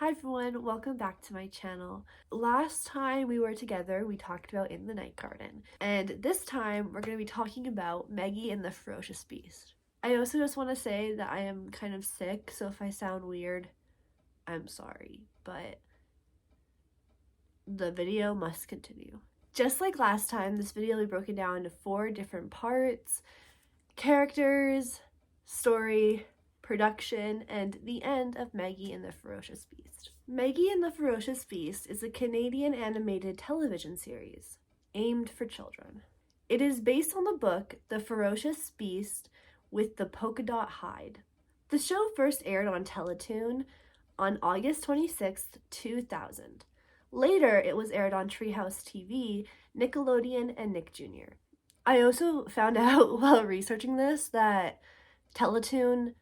Hi everyone, welcome back to my channel. Last time we were together, we talked about In the Night Garden, and this time we're going to be talking about Maggie and the Ferocious Beast. I also just want to say that I am kind of sick, so if I sound weird, I'm sorry, but the video must continue. Just like last time, this video will be broken down into 4 different parts: characters, story, production, and the end of Maggie and the Ferocious Beast. Maggie and the Ferocious Beast is a Canadian animated television series aimed for children. It is based on the book The Ferocious Beast with the Polka Dot Hide. The show first aired on Teletoon on August 26th, 2000. Later, it was aired on Treehouse TV, Nickelodeon, and Nick Jr. I also found out while researching this that Teletoon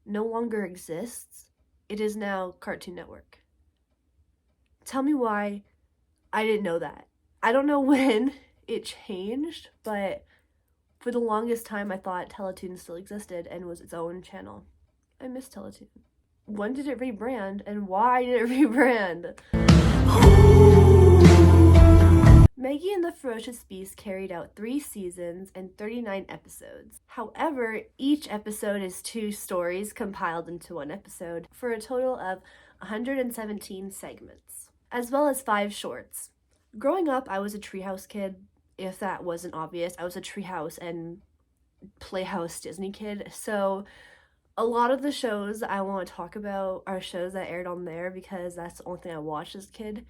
no longer exists. It is now Cartoon Network. Tell me why I didn't know that. I don't know when it changed, but for the longest time I thought Teletoon still existed and was its own channel. I miss Teletoon. When did it rebrand, and why did it rebrand? Maggie and the Ferocious Beast carried out 3 seasons and 39 episodes. However, each episode is 2 stories compiled into 1 episode for a total of 117 segments, as well as 5 shorts. Growing up, I was a Treehouse kid. If that wasn't obvious, I was a Treehouse and Playhouse Disney kid, so a lot of the shows I want to talk about are shows that aired on there because that's the only thing I watched as a kid.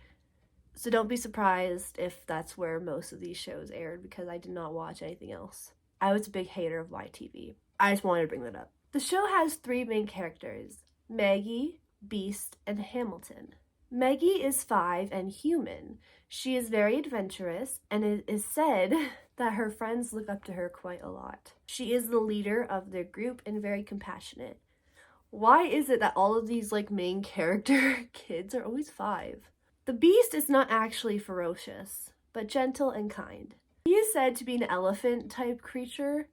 So don't be surprised if that's where most of these shows aired, because I did not watch anything else. I was a big hater of YTV. I just wanted to bring that up. The show has 3 main characters: Maggie, Beast, and Hamilton. Maggie is 5 and human. She is very adventurous, and it is said that her friends look up to her quite a lot. She is the leader of their group and very compassionate. Why is it that all of these main character kids are always 5? The Beast is not actually ferocious, but gentle and kind. He is said to be an elephant-type creature.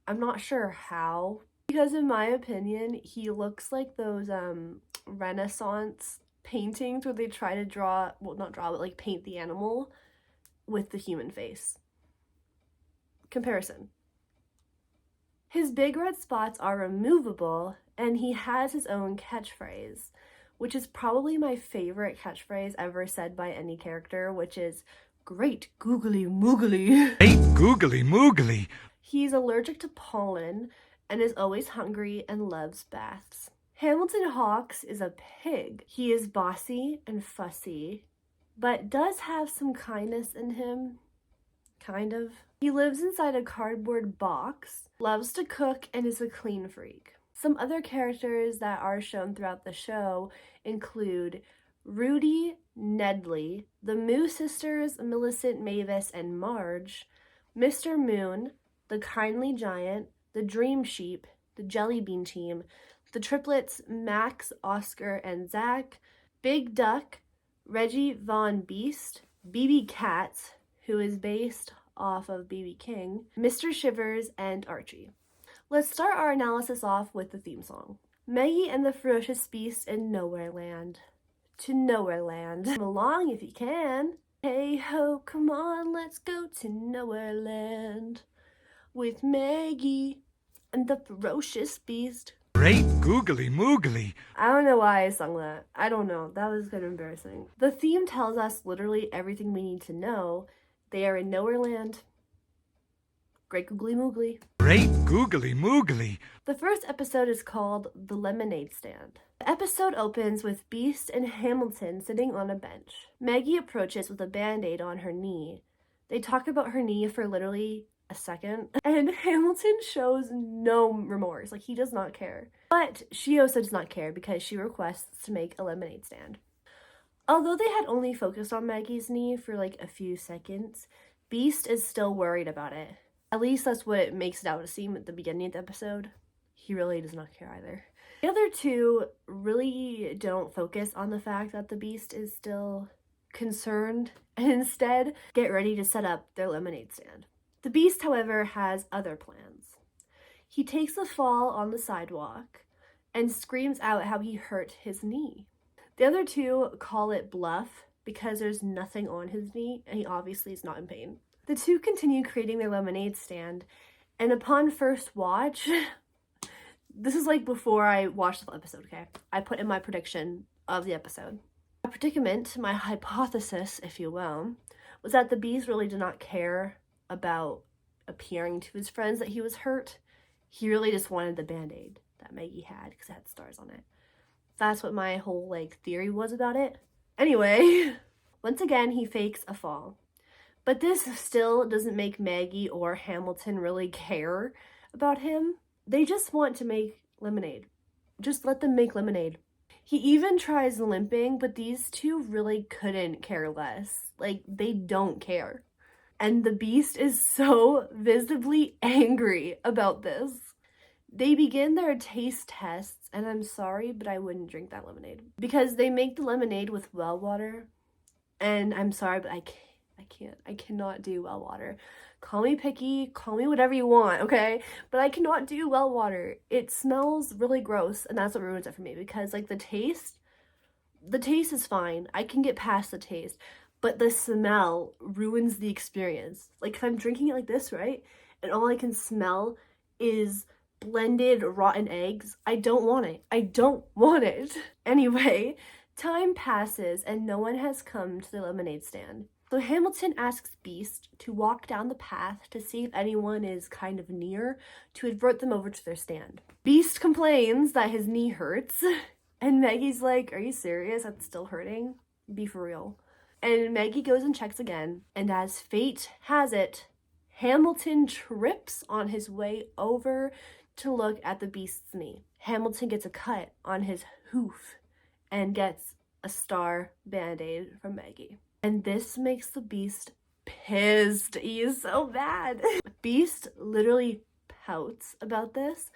I'm not sure how, because in my opinion, he looks like those Renaissance paintings where they try to draw, well, not draw, but paint the animal with the human face. Comparison. His big red spots are removable, and he has his own catchphrase, which is probably my favorite catchphrase ever said by any character, which is, "Great googly moogly." Great googly moogly. He's allergic to pollen and is always hungry and loves baths. Hamilton Hawks is a pig. He is bossy and fussy, but does have some kindness in him. Kind of. He lives inside a cardboard box, loves to cook, and is a clean freak. Some other characters that are shown throughout the show include Rudy, Nedley, the Moo sisters, Millicent, Mavis, and Marge, Mr. Moon, the Kindly Giant, the Dream Sheep, the Jelly Bean Team, the triplets Max, Oscar, and Zach, Big Duck, Reggie Von Beast, BB Cat, who is based off of BB King, Mr. Shivers, and Archie. Let's start our analysis off with the theme song. Maggie and the Ferocious Beast in Nowhere Land. To Nowhere Land. Come along if you can. Hey ho, come on, let's go to Nowhere Land with Maggie and the Ferocious Beast. Great googly moogly. I don't know why I sung that. I don't know. That was kind of embarrassing. The theme tells us literally everything we need to know. They are in Nowhere Land. Great googly moogly. Great googly moogly. The first episode is called The Lemonade Stand. The episode opens with Beast and Hamilton sitting on a bench. Maggie approaches with a band-aid on her knee. They talk about her knee for literally a second, and Hamilton shows no remorse. He does not care. But she also does not care because she requests to make a lemonade stand. Although they had only focused on Maggie's knee for a few seconds, Beast is still worried about it. At least that's what it makes it out to seem at the beginning of the episode. He really does not care either. The other 2 really don't focus on the fact that the Beast is still concerned, and instead get ready to set up their lemonade stand. The Beast, however, has other plans. He takes a fall on the sidewalk and screams out how he hurt his knee. The other two call it bluff because there's nothing on his knee and he obviously is not in pain. The two continue creating their lemonade stand, and upon first watch, this is like before I watched the episode, okay? I put in my prediction of the episode. My predicament, my hypothesis, if you will, was that the Beast really did not care about appearing to his friends that he was hurt. He really just wanted the Band-Aid that Maggie had because it had stars on it. That's what my whole theory was about it. Anyway, once again, he fakes a fall. But this still doesn't make Maggie or Hamilton really care about him. They just want to make lemonade. Just let them make lemonade. He even tries limping, but these two really couldn't care less. They don't care. And the Beast is so visibly angry about this. They begin their taste tests, and I'm sorry, but I wouldn't drink that lemonade. Because they make the lemonade with well water, and I'm sorry, but I can't. I cannot do well water. Call me picky, call me whatever you want, okay? But I cannot do well water. It smells really gross, and that's what ruins it for me, because the taste is fine. I can get past the taste, but the smell ruins the experience. If I'm drinking it like this, right? And all I can smell is blended rotten eggs. I don't want it. I don't want it. Anyway, time passes and no one has come to the lemonade stand. So Hamilton asks Beast to walk down the path to see if anyone is kind of near to advert them over to their stand. Beast complains that his knee hurts, and Maggie's like, "Are you serious? That's still hurting? Be for real." And Maggie goes and checks again, and as fate has it, Hamilton trips on his way over to look at the Beast's knee. Hamilton gets a cut on his hoof and gets a star Band-Aid from Maggie. And this makes the Beast pissed. He is so bad. Beast literally pouts about this.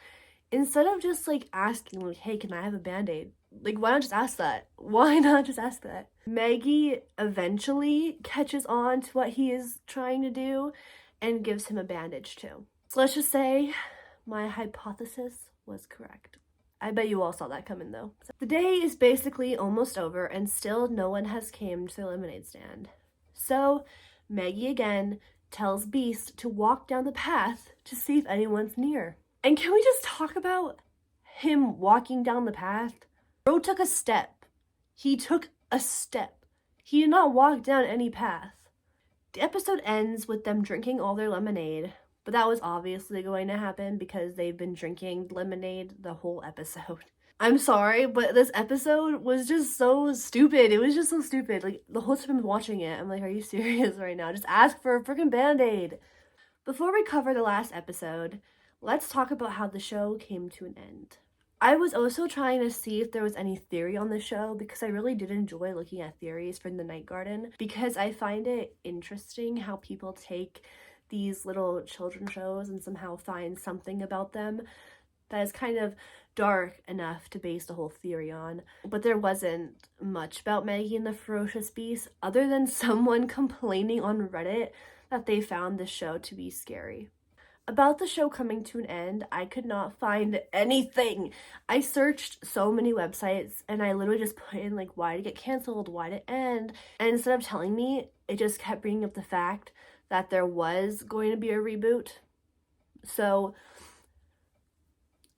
Instead of just asking, hey, can I have a Band-Aid? Why not just ask that? Why not just ask that? Maggie eventually catches on to what he is trying to do and gives him a bandage too. So let's just say my hypothesis was correct. I bet you all saw that coming though. So the day is basically almost over and still no one has came to the lemonade stand. So Maggie again tells Beast to walk down the path to see if anyone's near. And can we just talk about him walking down the path? Bro took a step. He took a step. He did not walk down any path. The episode ends with them drinking all their lemonade, but that was obviously going to happen because they've been drinking lemonade the whole episode. I'm sorry, but this episode was just so stupid. It was just so stupid. The whole time I'm watching it, I'm like, are you serious right now? Just ask for a freaking Band-Aid. Before we cover the last episode, let's talk about how the show came to an end. I was also trying to see if there was any theory on the show because I really did enjoy looking at theories from the Night Garden because I find it interesting how people take these little children shows and somehow find something about them that is kind of dark enough to base the whole theory on. But there wasn't much about Maggie and the Ferocious Beast other than someone complaining on Reddit that they found the show to be scary. About the show coming to an end, I could not find anything. I searched so many websites and I literally just put in why did it get canceled, why did it end? And instead of telling me, it just kept bringing up the fact that there was going to be a reboot. So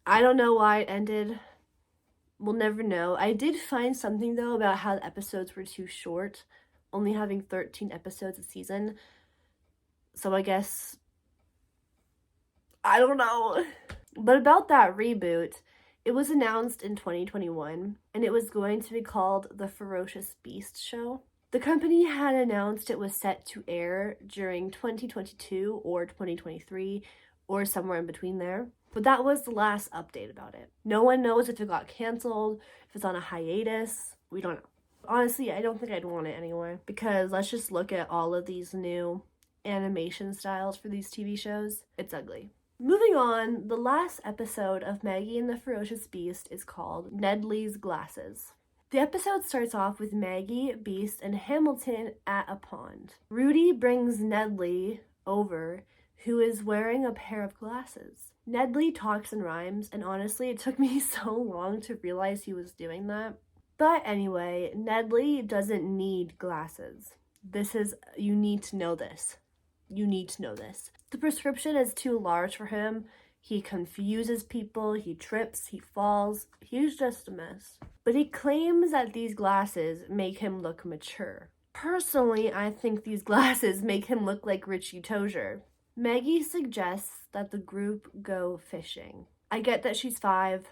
I don't know why it ended. We'll never know. I did find something though about how the episodes were too short, only having 13 episodes a season. So I guess I don't know. But about that reboot, it was announced in 2021 and it was going to be called The Ferocious Beast Show. The company had announced it was set to air during 2022 or 2023 or somewhere in between there. But that was the last update about it. No one knows if it got canceled, if it's on a hiatus. We don't know. Honestly, I don't think I'd want it anyway because let's just look at all of these new animation styles for these TV shows. It's ugly. Moving on, the last episode of Maggie and the Ferocious Beast is called Nedley's Glasses. The episode starts off with Maggie, Beast, and Hamilton at a pond. Rudy brings Nedley over, who is wearing a pair of glasses. Nedley talks and rhymes, and honestly, it took me so long to realize he was doing that. But anyway, Nedley doesn't need glasses. You need to know this. You need to know this. The prescription is too large for him. He confuses people, he trips, he falls. He's just a mess. But he claims that these glasses make him look mature. Personally, I think these glasses make him look like Richie Tozier. Maggie suggests that the group go fishing. I get that she's 5,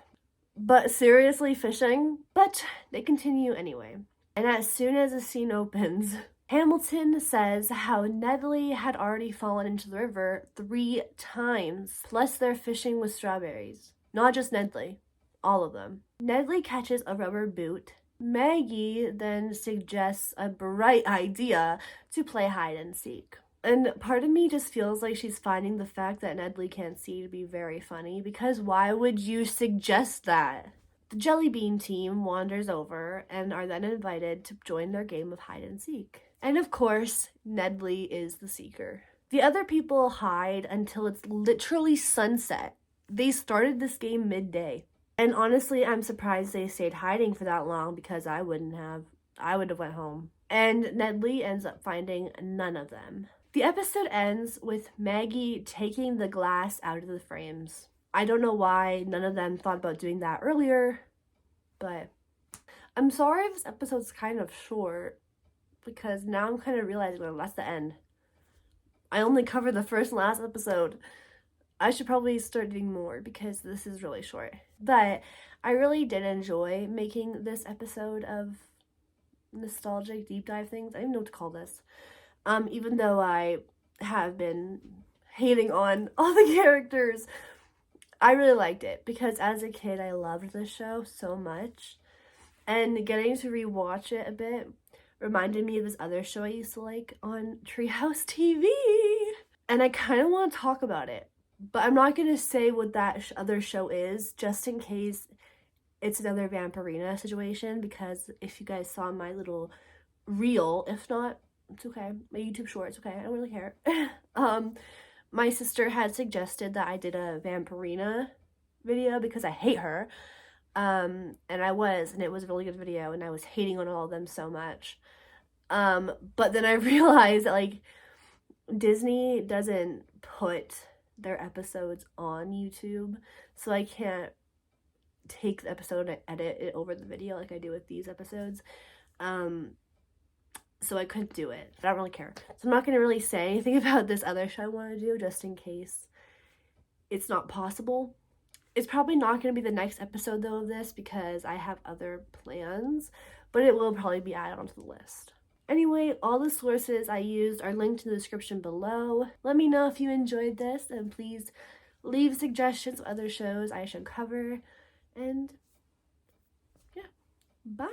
but seriously, fishing? But they continue anyway. And as soon as the scene opens, Hamilton says how Nedley had already fallen into the river 3 times, plus they're fishing with strawberries. Not just Nedley, all of them. Nedley catches a rubber boot. Maggie then suggests a bright idea to play hide and seek. And part of me just feels like she's finding the fact that Nedley can't see to be very funny, because why would you suggest that? The Jelly Bean team wanders over and are then invited to join their game of hide and seek. And of course, Nedley is the seeker. The other people hide until it's literally sunset. They started this game midday. And honestly, I'm surprised they stayed hiding for that long, because I wouldn't have. I would have went home. And Nedley ends up finding none of them. The episode ends with Maggie taking the glass out of the frames. I don't know why none of them thought about doing that earlier, but I'm sorry if this episode's kind of short, because now I'm kind of realizing that that's the end. I only covered the first and last episode. I should probably start doing more, because this is really short. But I really did enjoy making this episode of nostalgic deep dive things. I don't even know what to call this. Even though I have been hating on all the characters, I really liked it, because as a kid I loved this show so much, and getting to rewatch it a bit reminded me of this other show I used to like on Treehouse TV, and I kind of want to talk about it, but I'm not going to say what that other show is, just in case it's another Vampirina situation, because if you guys saw my little reel, if not, it's okay, my YouTube shorts, okay, I don't really care. My sister had suggested that I did a Vampirina video, because I hate her, and it was a really good video, and I was hating on all of them so much, but then I realized that, like, Disney doesn't put their episodes on YouTube, so I can't take the episode and edit it over the video like I do with these episodes, so I couldn't do it. I don't really care. So I'm not going to really say anything about this other show I want to do, just in case it's not possible. It's probably not going to be the next episode, though, of this, because I have other plans, but it will probably be added onto the list. Anyway, all the sources I used are linked in the description below. Let me know if you enjoyed this, and please leave suggestions of other shows I should cover. And yeah, bye!